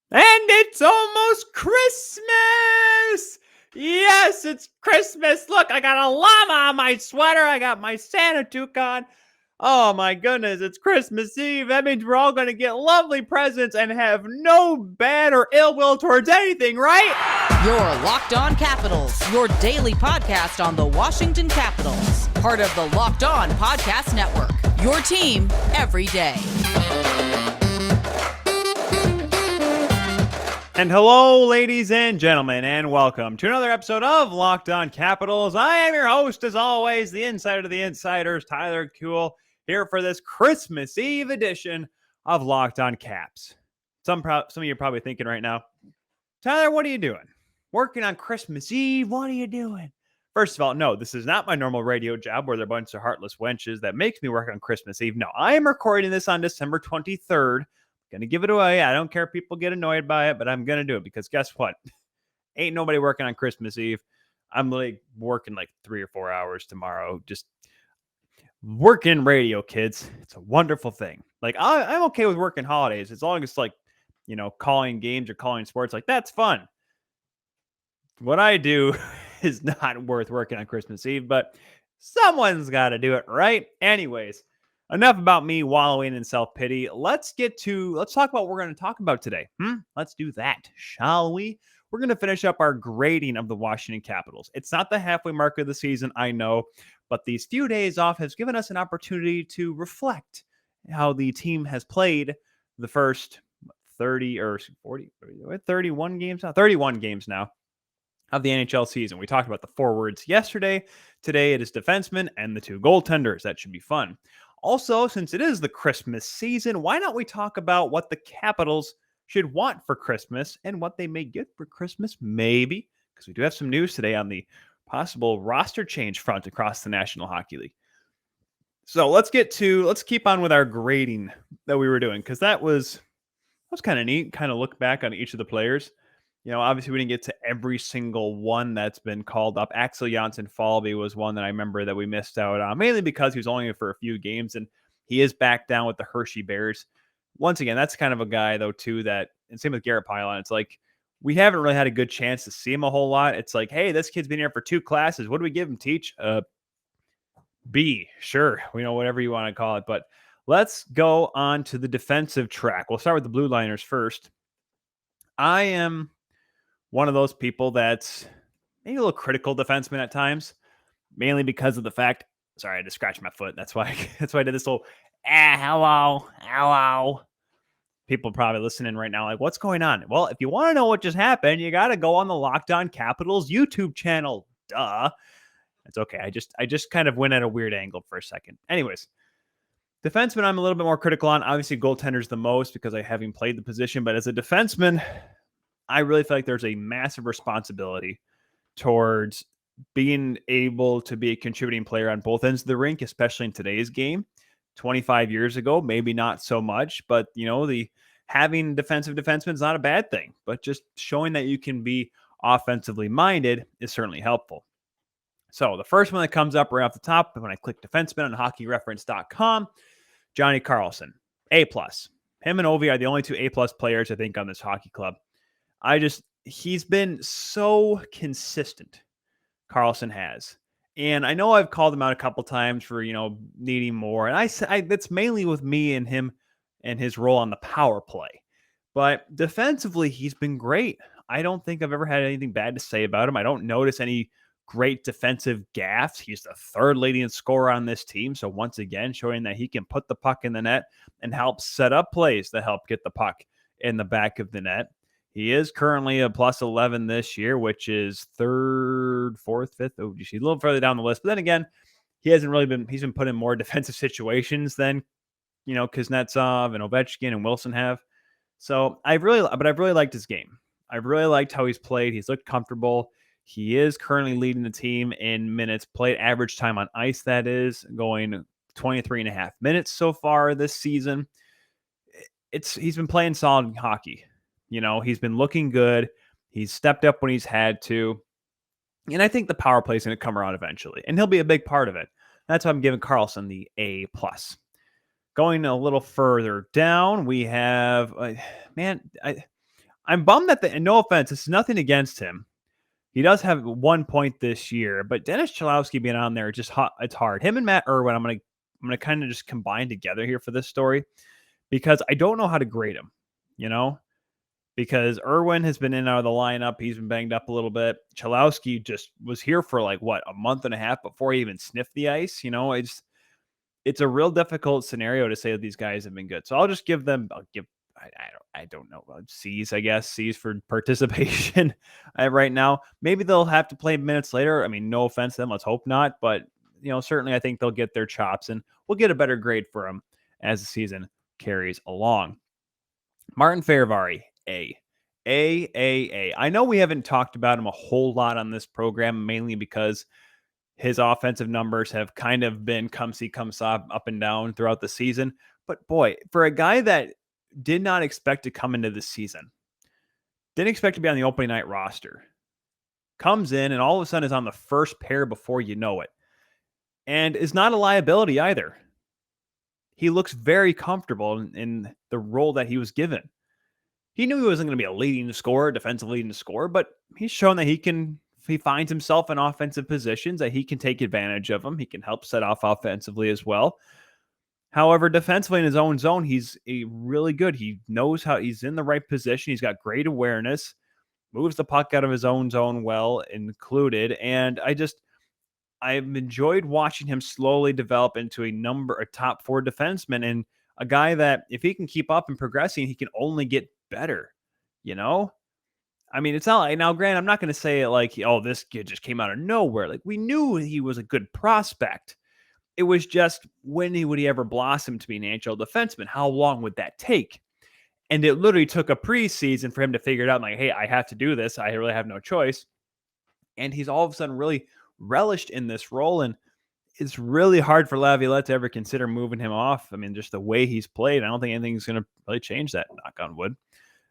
And it's almost Christmas! Yes, it's Christmas. Look, I got a llama on my sweater. I got my Santa toque on. Oh my goodness, it's Christmas Eve. That means we're all going to get lovely presents and have no bad or ill will towards anything, right? Your Locked On Capitals, your daily podcast on the Washington Capitals. Part of the Locked On Podcast Network, your team every day. And hello, ladies and gentlemen, and welcome to another episode of Locked On Capitals. I am your host, as always, the insider of the insiders, Tyler Kuehl, here for this Christmas Eve edition of Locked On Caps. Some of you are probably thinking right now, Tyler, what are you doing? Working on Christmas Eve? What are you doing? First of all, no, this is not my normal radio job where there are a bunch of heartless wenches that makes me work on Christmas Eve. No, I am recording this on December 23rd. Gonna give it away. I don't care if people get annoyed by it, but I'm gonna do it because guess what? Ain't nobody working on Christmas Eve. I'm like working like 3 or 4 hours tomorrow. Just working radio, kids. It's a wonderful thing. Like I'm okay with working holidays as long as it's like, calling games or calling sports. Like that's fun. What I do is not worth working on Christmas Eve, but someone's got to do it, right? Anyways. Enough about me wallowing in self-pity. Let's talk about what we're going to talk about today. Let's do that, shall we? We're going to finish up our grading of the Washington Capitals. It's not the halfway mark of the season, I know, but these few days off has given us an opportunity to reflect how the team has played the first 30 or 40, 31 games now, 31 games now of the NHL season. We talked about the forwards yesterday. Today it is defensemen and the two goaltenders. That should be fun. Also, since it is the Christmas season, why don't we talk about what the Capitals should want for Christmas and what they may get for Christmas, maybe, because we do have some news today on the possible roster change front across the National Hockey League. So let's keep on with our grading that we were doing, because that was kind of neat, kind of look back on each of the players. Obviously we didn't get to every single one that's been called up. Axel Falbe was one that I remember that we missed out on, mainly because he was only in for a few games, and he is back down with the Hershey Bears. Once again, that's kind of a guy, though, too, that, and same with Garrett Pylon, it's like, we haven't really had a good chance to see him a whole lot. It's like, hey, this kid's been here for 2 classes. What do we give him, Teach? B, sure. Whatever you want to call it. But let's go on to the defensive track. We'll start with the blue liners first. I am one of those people that's maybe a little critical defenseman at times, mainly because of the fact, sorry, I just scratched my foot. That's why I did this little, hello. People probably listening right now like, what's going on? Well, if you want to know what just happened, you got to go on the Locked On Capitals YouTube channel. Duh. It's okay. I just kind of went at a weird angle for a second. Anyways, defenseman I'm a little bit more critical on. Obviously, goaltenders the most because I haven't played the position. But as a defenseman, I really feel like there's a massive responsibility towards being able to be a contributing player on both ends of the rink, especially in today's game. 25 years ago, maybe not so much, but the having defensive defensemen is not a bad thing, but just showing that you can be offensively minded is certainly helpful. So the first one that comes up right off the top when I click defenseman on hockeyreference.com, Johnny Carlson, A+. Him and Ovi are the only 2 A+ players I think on this hockey club. He's been so consistent, Carlson has. And I know I've called him out a couple times for, needing more. And that's mainly with me and him and his role on the power play. But defensively, he's been great. I don't think I've ever had anything bad to say about him. I don't notice any great defensive gaffes. He's the 3rd leading scorer on this team. So once again, showing that he can put the puck in the net and help set up plays to help get the puck in the back of the net. He is currently a +11 this year, which is 3rd, 4th, 5th. Oh, you see a little further down the list. But then again, he's been put in more defensive situations than, Kuznetsov and Ovechkin and Wilson have. So I've really liked his game. I've really liked how he's played. He's looked comfortable. He is currently leading the team in minutes played, average time on ice, that is, going 23.5 minutes so far this season. He's been playing solid hockey. He's been looking good. He's stepped up when he's had to. And I think the power play is going to come around eventually. And he'll be a big part of it. That's why I'm giving Carlson the A+. Going a little further down, we have, I'm bummed that and no offense, it's nothing against him. He does have 1 point this year, but Dennis Chelowski being on there, it's hard. Him and Matt Irwin, I'm gonna kind of just combine together here for this story because I don't know how to grade him, you know, because Irwin has been in and out of the lineup. He's been banged up a little bit. Chelowski just was here for like a month and a half before he even sniffed the ice. You know, it's a real difficult scenario to say that these guys have been good. So I'll give I don't know, C's, I guess, C's for participation right now. Maybe they'll have to play minutes later. I mean, no offense to them. Let's hope not. But, certainly I think they'll get their chops and we'll get a better grade for them as the season carries along. Martin Fehervary, A. I know we haven't talked about him a whole lot on this program, mainly because his offensive numbers have kind of been come see, come saw, up and down throughout the season. But boy, for a guy that did not expect to come into this season, didn't expect to be on the opening night roster, comes in and all of a sudden is on the first pair before you know it, and is not a liability either. He looks very comfortable in the role that he was given. He knew he wasn't going to be a leading scorer, defensive leading scorer, but he's shown that he finds himself in offensive positions, that he can take advantage of them. He can help set off offensively as well. However, defensively in his own zone, he's really good. He knows how he's in the right position. He's got great awareness, moves the puck out of his own zone well included. And I've enjoyed watching him slowly develop into a top 4 defenseman and a guy that if he can keep up and progressing, he can only get better, I mean, it's not like, now, Grant, I'm not going to say it like, oh, this kid just came out of nowhere. Like, we knew he was a good prospect. It was just, when would he ever blossom to be an NHL defenseman? How long would that take? And it literally took a preseason for him to figure it out. Like, hey, I have to do this. I really have no choice. And he's all of a sudden really relished in this role. And it's really hard for Laviolette to ever consider moving him off. I mean, just the way he's played, I don't think anything's going to really change that, knock on wood.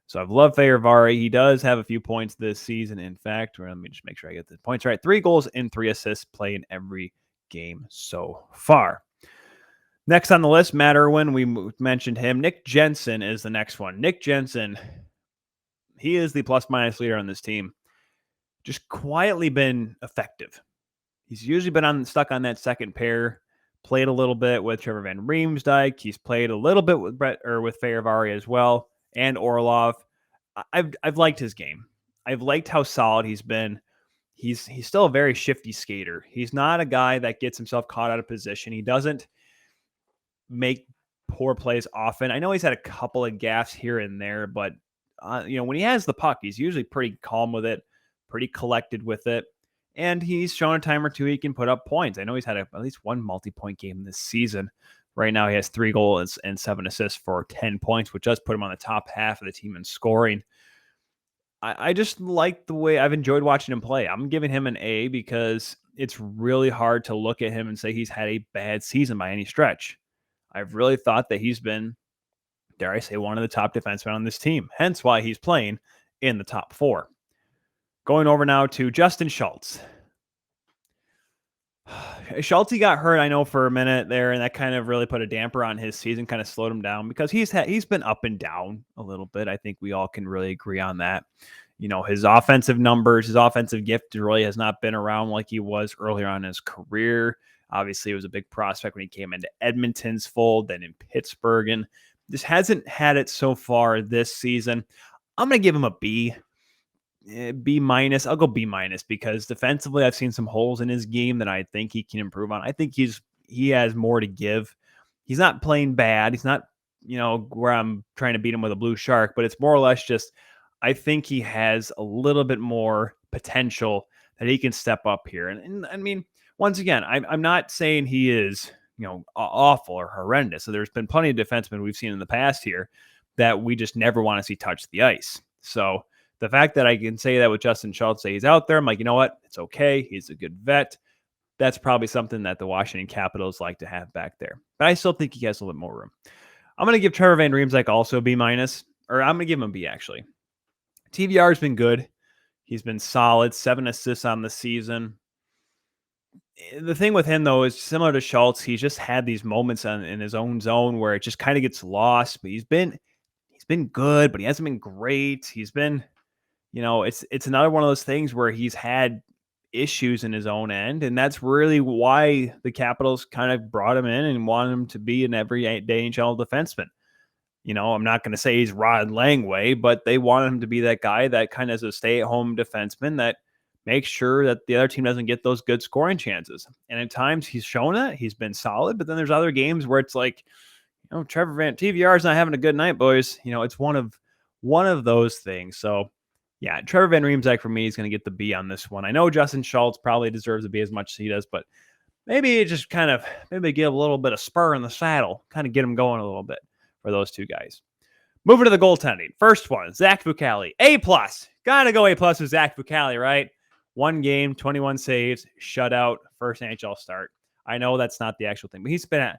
So I've loved Faravari. He does have a few points this season. In fact, let me just make sure I get the points right. 3 goals and 3 assists play in every game so far. Next on the list, Matt Irwin. We mentioned him. Nick Jensen is the next one. Nick Jensen, he is the plus-minus leader on this team. Just quietly been effective. He's usually been stuck on that second pair. Played a little bit with Trevor Van Riemsdyk. He's played a little bit with Faravari as well, and Orlov. I've liked his game. I've liked how solid he's been. He's still a very shifty skater. He's not a guy that gets himself caught out of position. He doesn't make poor plays often. I know he's had a couple of gaffes here and there, but when he has the puck, he's usually pretty calm with it, pretty collected with it. And he's shown a time or two he can put up points. I know he's had at least one multi-point game this season. Right now he has 3 goals and 7 assists for 10 points, which does put him on the top half of the team in scoring. I just like the way I've enjoyed watching him play. I'm giving him an A because it's really hard to look at him and say he's had a bad season by any stretch. I've really thought that he's been, dare I say, one of the top defensemen on this team. Hence why he's playing in the top 4. Going over now to Justin Schultz. Schultz got hurt, I know, for a minute there, and that kind of really put a damper on his season, kind of slowed him down because he's been up and down a little bit. I think we all can really agree on that. His offensive numbers, his offensive gift really has not been around like he was earlier on in his career. Obviously, it was a big prospect when he came into Edmonton's fold, then in Pittsburgh, and just hasn't had it so far this season. I'm going to give him a B. B minus. I'll go B minus because defensively I've seen some holes in his game that I think he can improve on. I think he has more to give. He's not playing bad. He's not, where I'm trying to beat him with a blue shark, but it's more or less just, I think he has a little bit more potential that he can step up here. And I mean, once again, I'm not saying he is, awful or horrendous. So there's been plenty of defensemen we've seen in the past here that we just never want to see touch the ice. So the fact that I can say that with Justin Schultz, say he's out there, I'm like, you know what? It's okay. He's a good vet. That's probably something that the Washington Capitals like to have back there. But I still think he has a little bit more room. I'm going to give Trevor Van Riemsdyk also a B minus, or I'm going to give him a B actually. TVR has been good. He's been solid, 7 assists on the season. The thing with him, though, is similar to Schultz. He's just had these moments in his own zone where it just kind of gets lost, but he's been been good, but he hasn't been great. He's been, it's another one of those things where he's had issues in his own end, and that's really why the Capitals kind of brought him in and wanted him to be an everyday NHL defenseman. I'm not going to say he's Rod Langway, but they wanted him to be that guy that kind of is a stay-at-home defenseman that makes sure that the other team doesn't get those good scoring chances. And at times he's shown that he's been solid, but then there's other games where it's like, Trevor Van TVR is not having a good night, boys. It's one of those things. So yeah, Trevor Van Riemsdyk for me is going to get the B on this one. I know Justin Schultz probably deserves a B as much as he does, but maybe just maybe give a little bit of spur in the saddle, kind of get him going a little bit for those two guys. Moving to the goaltending. First one, Zach Fucale. A+. Gotta go A+ with Zach Fucale, right? 1 game, 21 saves, shutout, first NHL start. I know that's not the actual thing, but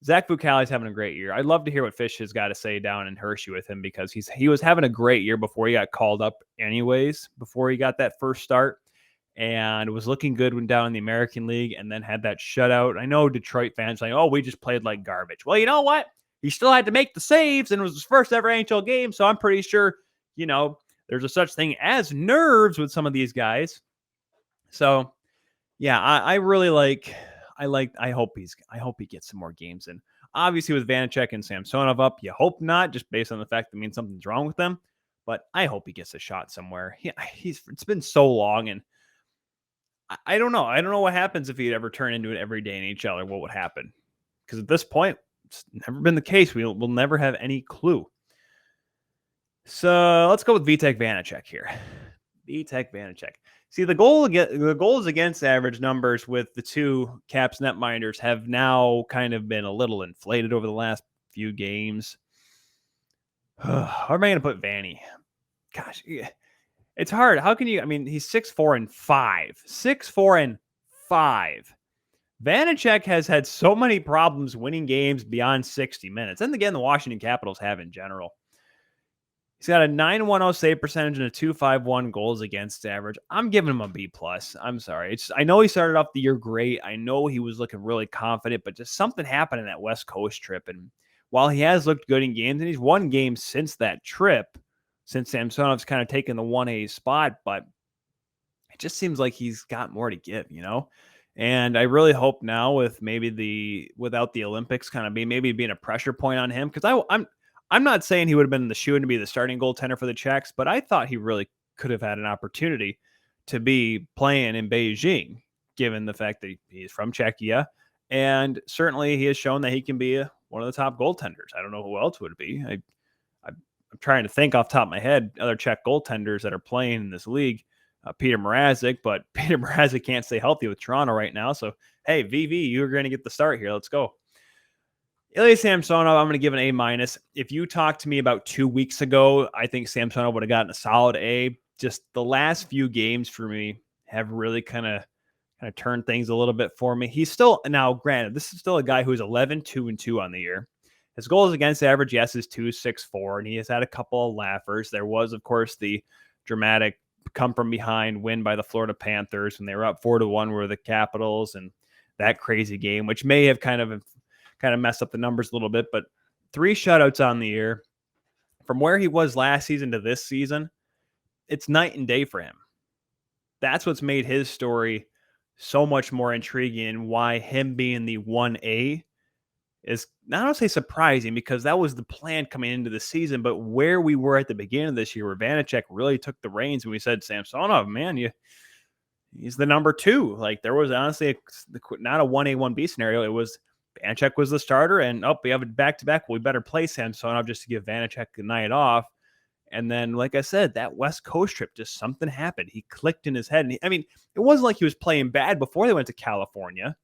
Zach Fucale's having a great year. I'd love to hear what Fish has got to say down in Hershey with him, because he was having a great year before he got called up anyways, before he got that first start, and was looking good when down in the American League, and then had that shutout. I know Detroit fans like, oh, we just played like garbage. Well, you know what? He still had to make the saves, and it was his first ever NHL game, so I'm pretty sure, there's a such thing as nerves with some of these guys. So, yeah, I really I hope he gets some more games in. Obviously, with Vanecek and Samsonov up, you hope not, just based on the fact that means something's wrong with them. But I hope he gets a shot somewhere. It's been so long, and I don't know. I don't know what happens if he'd ever turn into an everyday NHL, or what would happen. Because at this point, it's never been the case. We'll never have any clue. So let's go with Vitek Vanacek here. Vitek Vanacek. See, the goals against average numbers with the two Caps netminders have now kind of been a little inflated over the last few games. How am I going to put Vanny? Gosh, it's hard. How can you? I mean, he's 6'4" 5. 6'4" 5. Vanacek has had so many problems winning games beyond 60 minutes. And again, the Washington Capitals have in general. He's got a 910 save percentage and a 251 goals against average. I'm giving him a B+. I'm sorry. I know he started off the year great. I know he was looking really confident, but just something happened in that West Coast trip. And while he has looked good in games, and he's won games since that trip, since Samsonov's kind of taken the 1A spot, but it just seems like he's got more to give, And I really hope now with without the Olympics kind of being a pressure point on him, because I'm not saying he would have been in the shoe to be the starting goaltender for the Czechs, but I thought he really could have had an opportunity to be playing in Beijing, given the fact that he's from Czechia. And certainly he has shown that he can be one of the top goaltenders. I don't know who else would be. I'm trying to think off the top of my head, other Czech goaltenders that are playing in this league. Peter Mrazek, but Peter Mrazek can't stay healthy with Toronto right now. So, hey, VV, you're going to get the start here. Let's go. Ilya Samsonov, I'm going to give an A-. If you talked to me about 2 weeks ago, I think Samsonov would have gotten a solid A. Just the last few games for me have really kind of turned things a little bit for me. He's still, now granted, this is still a guy who's 11-2-2 on the year. His goals against average, yes, is 2.64, and he has had a couple of laughers. There was, of course, the dramatic come from behind win by the Florida Panthers when they were up 4-1 with the Capitals, and that crazy game, which may have kind of messed up the numbers a little bit, but 3 shutouts on the year. From where he was last season to this season, it's night and day for him. That's what's made his story so much more intriguing, and why him being the 1A is, I don't say surprising, because that was the plan coming into the season, but where we were at the beginning of this year, where Vanecek really took the reins, and we said, Samsonov, man, he's the number 2. Like, there was honestly not a 1A, 1B scenario. It was Vanecek was the starter, and we have a back-to-back. We better play Samsonov just to give Vanecek the night off. And then, like I said, that West Coast trip, just something happened. He clicked in his head. And it wasn't like he was playing bad before they went to California.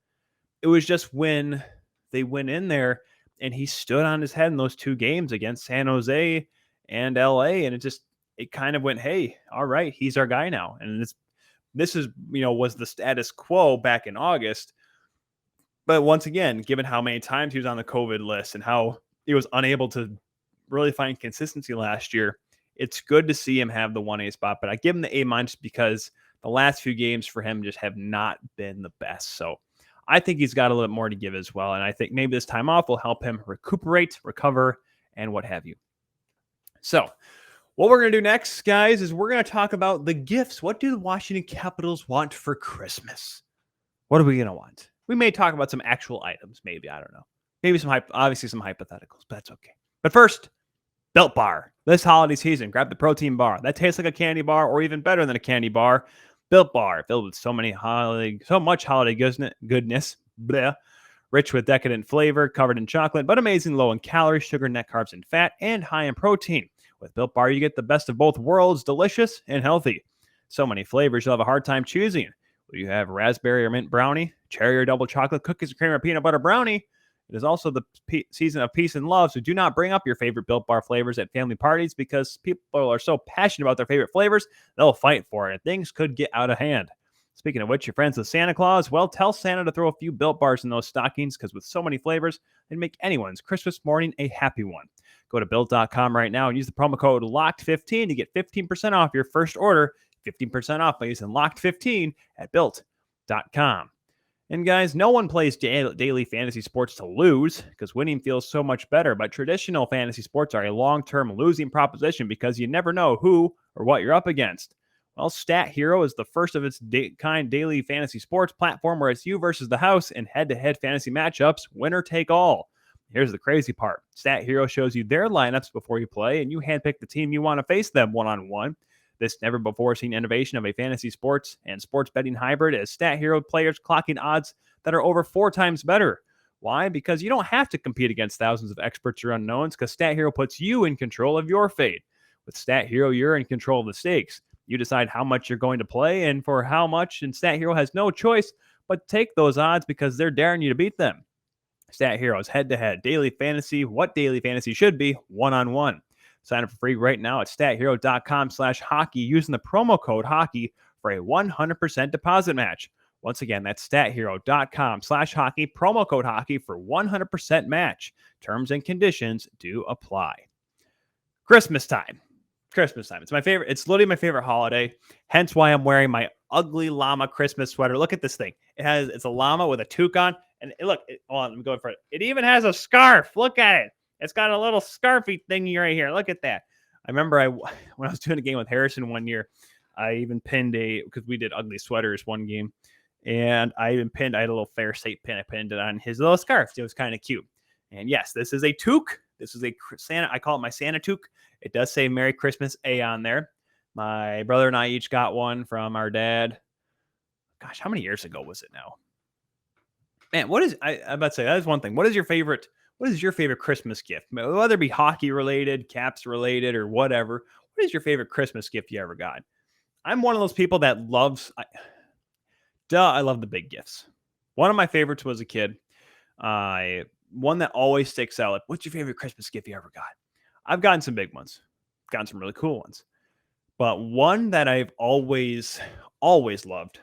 It was just when they went in there and he stood on his head in those 2 games against San Jose and LA. And it kind of went, hey, all right, he's our guy now. And this is, was the status quo back in August. But once again, given how many times he was on the COVID list and how he was unable to really find consistency last year, it's good to see him have the 1A spot. But I give him the A- because the last few games for him just have not been the best. So I think he's got a little bit more to give as well. And I think maybe this time off will help him recuperate, recover, and what have you. So what we're going to do next, guys, is we're going to talk about the gifts. What do the Washington Capitals want for Christmas? What are we going to want? We may talk about some actual items, maybe. I don't know. Maybe obviously some hypotheticals, but that's okay. But first, Built Bar. This holiday season, grab the protein bar. That tastes like a candy bar or even better than a candy bar. Built Bar, filled with so much holiday goodness. Bleh. Rich with decadent flavor, covered in chocolate, but amazing low in calories, sugar, net carbs, and fat, and high in protein. With Built Bar, you get the best of both worlds, delicious and healthy. So many flavors, you'll have a hard time choosing. Will you have raspberry or mint brownie, cherry or double chocolate, cookies or cream or peanut butter brownie? It is also the season of peace and love, so do not bring up your favorite Built Bar flavors at family parties because people are so passionate about their favorite flavors, they'll fight for it, and things could get out of hand. Speaking of which, you're friends with Santa Claus? Well, tell Santa to throw a few Built Bars in those stockings because with so many flavors, they'd make anyone's Christmas morning a happy one. Go to Built.com right now and use the promo code LOCKED15 to get 15% off your first order. 15% off by using LOCKED15 at Built.com. And guys, no one plays daily fantasy sports to lose because winning feels so much better. But traditional fantasy sports are a long-term losing proposition because you never know who or what you're up against. Well, StatHero is the first of its kind daily fantasy sports platform where it's you versus the house in head-to-head fantasy matchups, winner take all. Here's the crazy part. StatHero shows you their lineups before you play, and you handpick the team you want to face them one-on-one. This never-before-seen innovation of a fantasy sports and sports betting hybrid is StatHero players clocking odds that are over 4 times better. Why? Because you don't have to compete against thousands of experts or unknowns because StatHero puts you in control of your fate. With StatHero, you're in control of the stakes. You decide how much you're going to play and for how much, and StatHero has no choice but to take those odds because they're daring you to beat them. StatHero is head-to-head daily fantasy, what daily fantasy should be, one-on-one. Sign up for free right now at stathero.com/hockey using the promo code hockey for a 100% deposit match. Once again, that's stathero.com/hockey, promo code hockey for 100% match. Terms and conditions do apply. Christmas time. It's my favorite. It's literally my favorite holiday. Hence why I'm wearing my ugly llama Christmas sweater. Look at this thing. It's a llama with a toque on. And hold on, let me go in front. It even has a scarf. Look at it. It's got a little scarfy thingy right here. Look at that. I remember when I was doing a game with Harrison one year, I even pinned because we did ugly sweaters one game. And I had a little Fair State pin. I pinned it on his little scarf. It was kind of cute. And yes, this is a toque. This is a Santa. I call it my Santa toque. It does say Merry Christmas A on there. My brother and I each got one from our dad. Gosh, how many years ago was it now? Man, I'm about to say that is one thing. What is your favorite Christmas gift? Whether it be hockey related, Caps related, or whatever. What is your favorite Christmas gift you ever got? I'm one of those people that loves. I love the big gifts. One of my favorites was a kid. One that always sticks out. Like, what's your favorite Christmas gift you ever got? I've gotten some big ones. Gotten some really cool ones. But one that I've always loved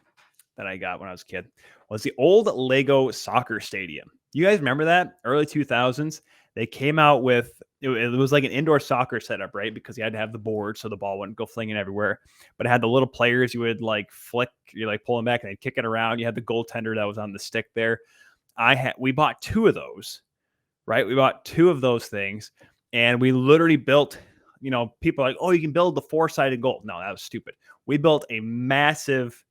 that I got when I was a kid was the old Lego soccer stadium. You guys remember that? Early 2000s. They came out with, it was like an indoor soccer setup, right? Because you had to have the board so the ball wouldn't go flinging everywhere. But it had the little players you would like flick, you like pull them back and they'd kick it around. You had the goaltender that was on the stick there. We bought 2 of those, right? We bought 2 of those things and we literally built, people are like, oh, you can build the 4-sided goal. No, that was stupid. We built a massive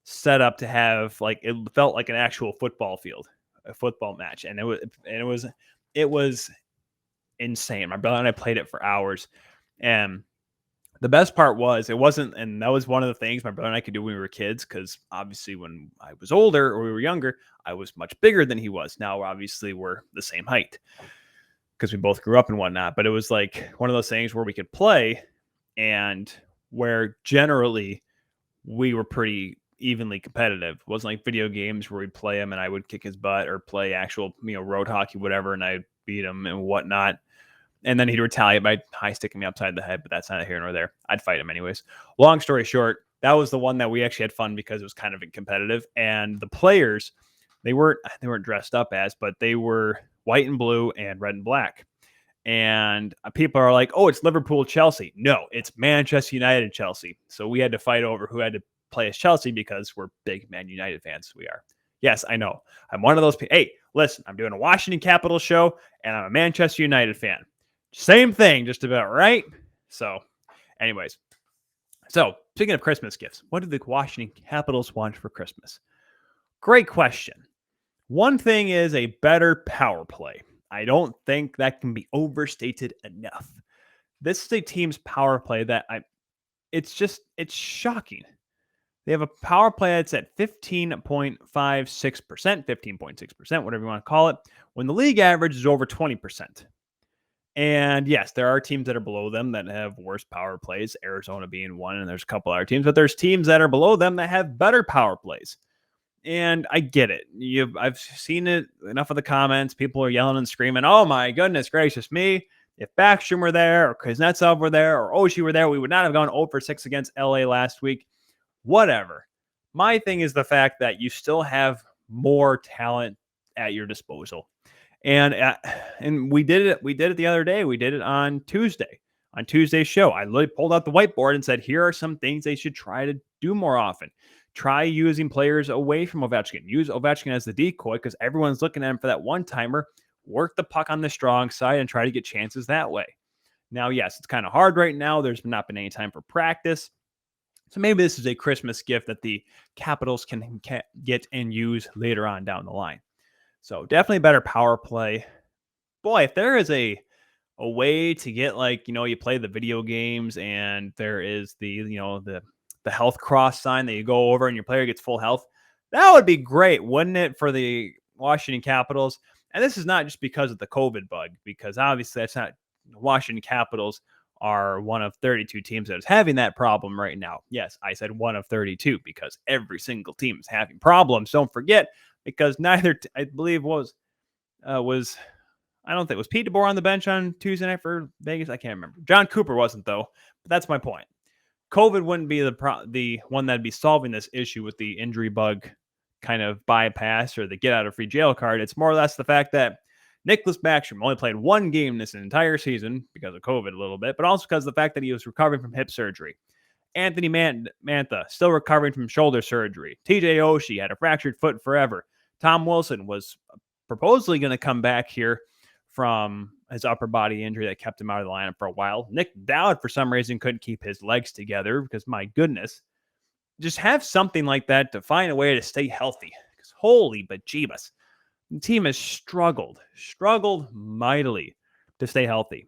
setup to have it felt like an actual football field, a football match. And it was insane. My brother and I played it for hours. And the best part was and that was one of the things my brother and I could do when we were kids. Cause obviously when I was older or we were younger, I was much bigger than he was. Now, obviously we're the same height because we both grew up and whatnot, but it was like one of those things where we could play and where generally we were pretty evenly competitive. It wasn't like video games where we'd play him and I would kick his butt or play actual, road hockey, whatever. And I'd beat him and whatnot. And then he'd retaliate by high sticking me upside the head, but that's not here nor there. I'd fight him anyways. Long story short, that was the one that we actually had fun because it was kind of competitive. And the players, they weren't dressed up but they were white and blue and red and black. And people are like, oh, it's Liverpool, Chelsea. No, it's Manchester United, Chelsea. So we had to fight over who had to play as Chelsea because we're big Man United fans. We are. Yes, I know. I'm one of those people. Hey, listen, I'm doing a Washington Capitals show and I'm a Manchester United fan. Same thing, just about, right? So anyways, so speaking of Christmas gifts, what did the Washington Capitals want for Christmas? Great question. One thing is a better power play. I don't think that can be overstated enough. This is a team's power play that it's shocking. They have a power play that's at 15.56%, 15.6%, whatever you want to call it, when the league average is over 20%. And yes, there are teams that are below them that have worse power plays, Arizona being one, and there's a couple other teams, but there's teams that are below them that have better power plays. And I get it. I've seen it enough of the comments. People are yelling and screaming, oh my goodness gracious me. If Backstrom were there or Kuznetsov were there or Oshie were there, we would not have gone 0-6 against LA last week. Whatever. My thing is the fact that you still have more talent at your disposal. And we did it. We did it the other day. We did it on Tuesday. On Tuesday's show, I literally pulled out the whiteboard and said, here are some things they should try to do more often. Try using players away from Ovechkin. Use Ovechkin as the decoy because everyone's looking at him for that one-timer. Work the puck on the strong side and try to get chances that way. Now, yes, it's kind of hard right now. There's not been any time for practice. So maybe this is a Christmas gift that the Capitals can get and use later on down the line. So definitely better power play. Boy, if there is a way to get you play the video games and there is the health cross sign that you go over and your player gets full health, that would be great, wouldn't it, for the Washington Capitals? And this is not just because of the COVID bug, because obviously that's not Washington Capitals are one of 32 teams that is having that problem right now. Yes, I said one of 32 because every single team is having problems. Don't forget, because neither, I believe was I don't think, was Pete DeBoer on the bench on Tuesday night for Vegas? I can't remember. John Cooper wasn't, though. But that's my point. COVID wouldn't be the one that'd be solving this issue with the injury bug kind of bypass or the get out of free jail card. It's more or less the fact that Nicholas Backstrom only played one game this entire season because of COVID a little bit, but also because of the fact that he was recovering from hip surgery. Anthony Mantha still recovering from shoulder surgery. TJ Oshie had a fractured foot forever. Tom Wilson was supposedly going to come back here from his upper body injury that kept him out of the lineup for a while. Nick Dowd, for some reason, couldn't keep his legs together because, my goodness, just have something like that to find a way to stay healthy. Because holy bejeebus, the team has struggled mightily to stay healthy.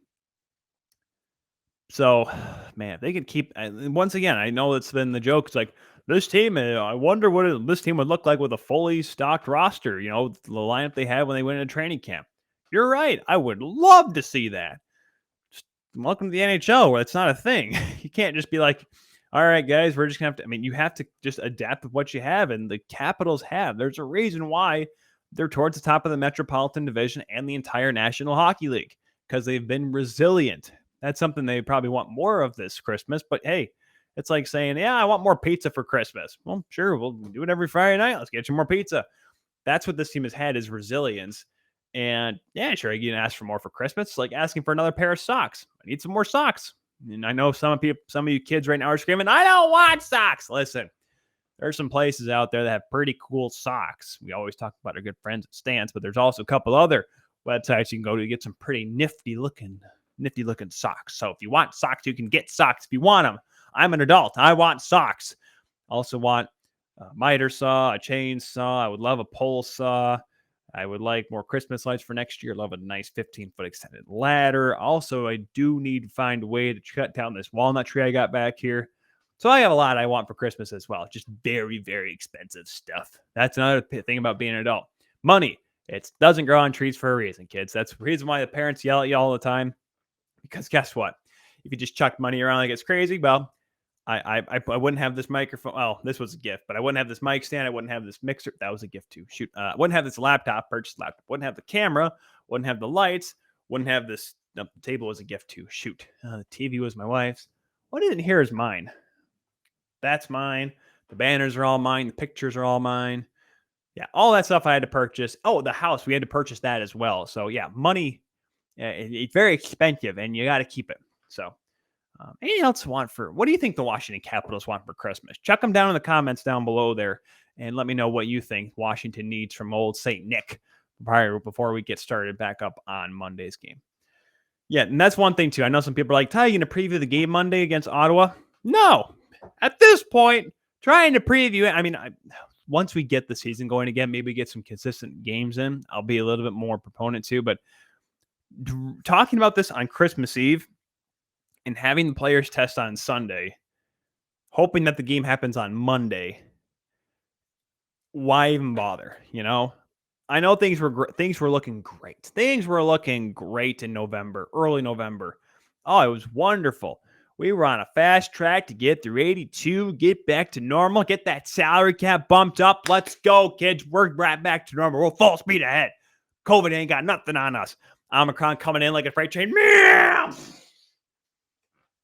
So, man, if they could keep, once again, I know it's been the joke. It's like, this team, I wonder what this team would look like with a fully stocked roster, the lineup they had when they went into training camp. You're right. I would love to see that. Just welcome to the NHL where it's not a thing. You can't just be like, all right, guys, we're just going to have to, you have to just adapt with what you have. And the Capitals have. There's a reason why they're towards the top of the Metropolitan Division and the entire National Hockey League, because they've been resilient. That's something they probably want more of this Christmas. But hey, it's like saying, yeah, I want more pizza for Christmas. Well, sure, we'll do it every Friday night. Let's get you more pizza. That's what this team has had, is resilience. And yeah, sure, you can ask for more for Christmas. It's like asking for another pair of socks. I need some more socks. And I know some of you kids right now are screaming, I don't want socks. Listen, there are some places out there that have pretty cool socks. We always talk about our good friends at Stance, but there's also a couple other websites you can go to get some pretty nifty looking socks. So if you want socks, you can get socks if you want them. I'm an adult. I want socks. Also want a miter saw, a chainsaw. I would love a pole saw. I would like more Christmas lights for next year. Love a nice 15-foot extended ladder. Also, I do need to find a way to cut down this walnut tree I got back here. So I have a lot I want for Christmas as well. Just very, very expensive stuff. That's another thing about being an adult. Money. It doesn't grow on trees for a reason, kids. That's the reason why the parents yell at you all the time. Because guess what? If you just chuck money around like it's crazy, well, I wouldn't have this microphone. Well, this was a gift, but I wouldn't have this mic stand. I wouldn't have this mixer. That was a gift too. Shoot. I wouldn't have this purchased laptop. Wouldn't have the camera. Wouldn't have the lights. Wouldn't have this. The table was a gift too. Shoot. The TV was my wife's. What isn't here is mine. That's mine. The banners are all mine. The pictures are all mine. Yeah, all that stuff I had to purchase. Oh, the house. We had to purchase that as well. So yeah, money, it's very expensive and you got to keep it. So anything else what do you think the Washington Capitals want for Christmas? Chuck them down in the comments down below there and let me know what you think Washington needs from old St. Nick before we get started back up on Monday's game. Yeah, and that's one thing too. I know some people are like, Ty, you going to preview the game Monday against Ottawa? No. At this point, trying to preview it. I mean, once we get the season going again, maybe get some consistent games in, I'll be a little bit more proponent too. But talking about this on Christmas Eve and having the players test on Sunday, hoping that the game happens on Monday, why even bother? I know things were looking great. Things were looking great in November, early November. Oh, it was wonderful. We were on a fast track to get through 82, get back to normal, get that salary cap bumped up. Let's go, kids. We're right back to normal. We're full speed ahead. COVID ain't got nothing on us. Omicron coming in like a freight train. Meow!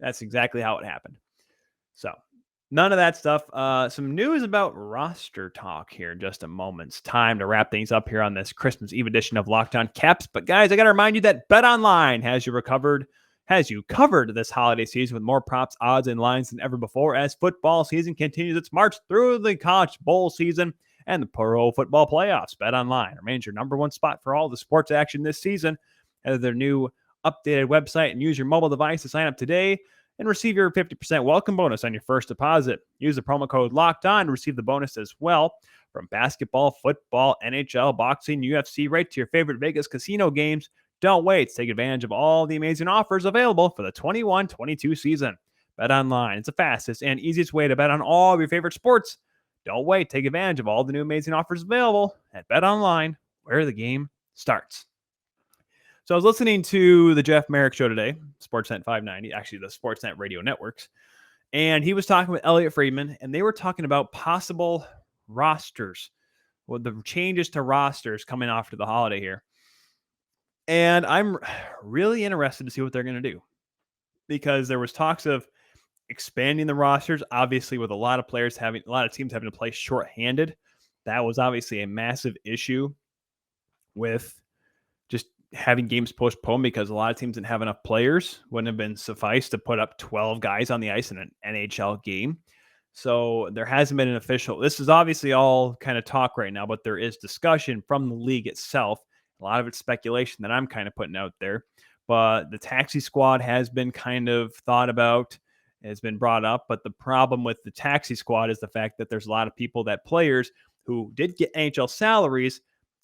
That's exactly how it happened. So, none of that stuff. Some news about roster talk here in just a moment's time to wrap things up here on this Christmas Eve edition of Locked On Caps. But guys, I got to remind you that BetOnline has you covered this holiday season with more props, odds, and lines than ever before as football season continues its march through the college bowl season and the pro football playoffs. BetOnline remains your number one spot for all the sports action this season. Head to their new updated website and use your mobile device to sign up today and receive your 50% welcome bonus on your first deposit. Use the promo code LOCKEDON to receive the bonus as well. From basketball, football, NHL, boxing, UFC, right to your favorite Vegas casino games. Don't wait to take advantage of all the amazing offers available for the 21-22 season. BetOnline, it's the fastest and easiest way to bet on all of your favorite sports. Don't wait, take advantage of all the new amazing offers available at BetOnline, where the game starts. So I was listening to the Jeff Merrick show today, Sportsnet 590, actually the Sportsnet radio networks, and he was talking with Elliot Friedman, and they were talking about possible rosters, well, the changes to rosters coming after the holiday here. And I'm really interested to see what they're going to do, because there was talks of expanding the rosters, obviously with a lot of teams having to play shorthanded. That was obviously a massive issue with just having games postponed because a lot of teams didn't have enough players. Wouldn't have been suffice to put up 12 guys on the ice in an NHL game. So there hasn't been an official. This is obviously all kind of talk right now, but there is discussion from the league itself. A lot of it's speculation that I'm kind of putting out there. But the taxi squad has been kind of thought about, has been brought up. But the problem with the taxi squad is the fact that there's a lot of players who did get NHL salaries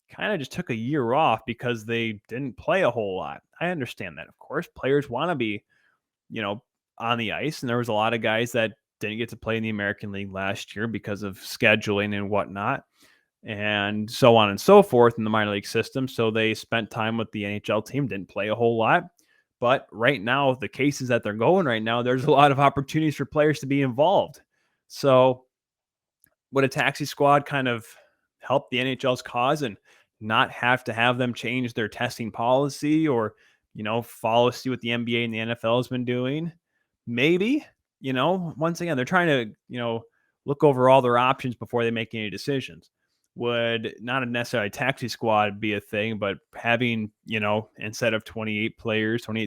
kind of just took a year off because they didn't play a whole lot. I understand that. Of course, players want to be, on the ice. And there was a lot of guys that didn't get to play in the American League last year because of scheduling and whatnot, and so on and so forth in the minor league system. So they spent time with the NHL team, didn't play a whole lot. But right now, the cases that they're going right now, there's a lot of opportunities for players to be involved. So would a taxi squad kind of help the NHL's cause and not have to have them change their testing policy or, follow suit what the NBA and the NFL has been doing? Maybe, once again, they're trying to, look over all their options before they make any decisions. Would not necessarily a taxi squad be a thing, but having, instead of 28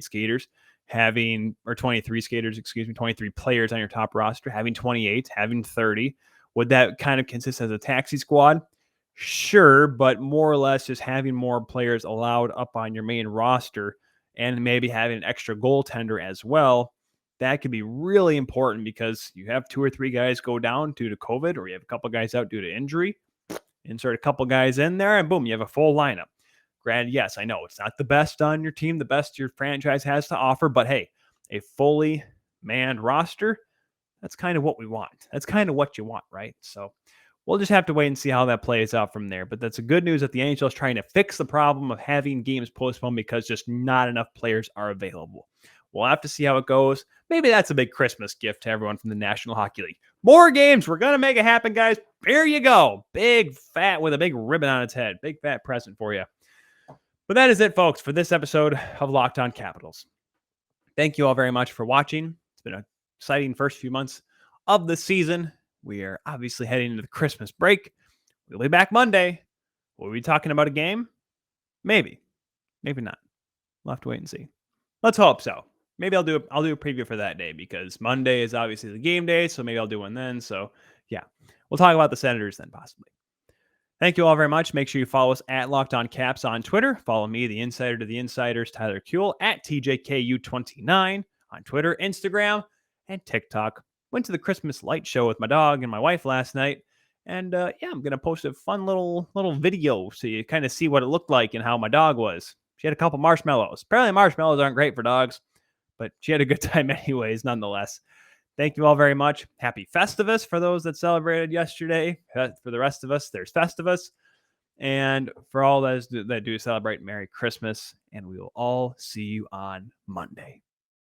skaters, or 23 skaters, 23 players on your top roster, having 28, having 30, would that kind of consist as a taxi squad? Sure, but more or less just having more players allowed up on your main roster and maybe having an extra goaltender as well. That could be really important because you have 2 or 3 guys go down due to COVID, or you have a couple guys out due to injury. Insert a couple guys in there and boom, you have a full lineup. Granted, yes, I know it's not the best on your team, the best your franchise has to offer, but hey, a fully manned roster, that's kind of what we want. That's kind of what you want, right? So we'll just have to wait and see how that plays out from there. But that's a good news that the NHL is trying to fix the problem of having games postponed because just not enough players are available. We'll have to see how it goes. Maybe that's a big Christmas gift to everyone from the National Hockey League. More games. We're going to make it happen, guys. Here you go. Big fat with a big ribbon on its head. Big fat present for you. But that is it, folks, for this episode of Locked On Capitals. Thank you all very much for watching. It's been an exciting first few months of the season. We are obviously heading into the Christmas break. We'll be back Monday. Will we be talking about a game? Maybe. Maybe not. We'll have to wait and see. Let's hope so. Maybe I'll do a preview for that day because Monday is obviously the game day, so maybe I'll do one then. So, yeah. We'll talk about the Senators then, possibly. Thank you all very much. Make sure you follow us at Locked On Caps on Twitter. Follow me, the insider to the insiders, Tyler Kuehl, at TJKU29 on Twitter, Instagram, and TikTok. Went to the Christmas light show with my dog and my wife last night. And I'm going to post a fun little video so you kind of see what it looked like and how my dog was. She had a couple marshmallows. Apparently marshmallows aren't great for dogs, but she had a good time anyways, nonetheless. Thank you all very much. Happy Festivus for those that celebrated yesterday. For the rest of us, there's Festivus. And for all those that do celebrate, Merry Christmas. And we will all see you on Monday.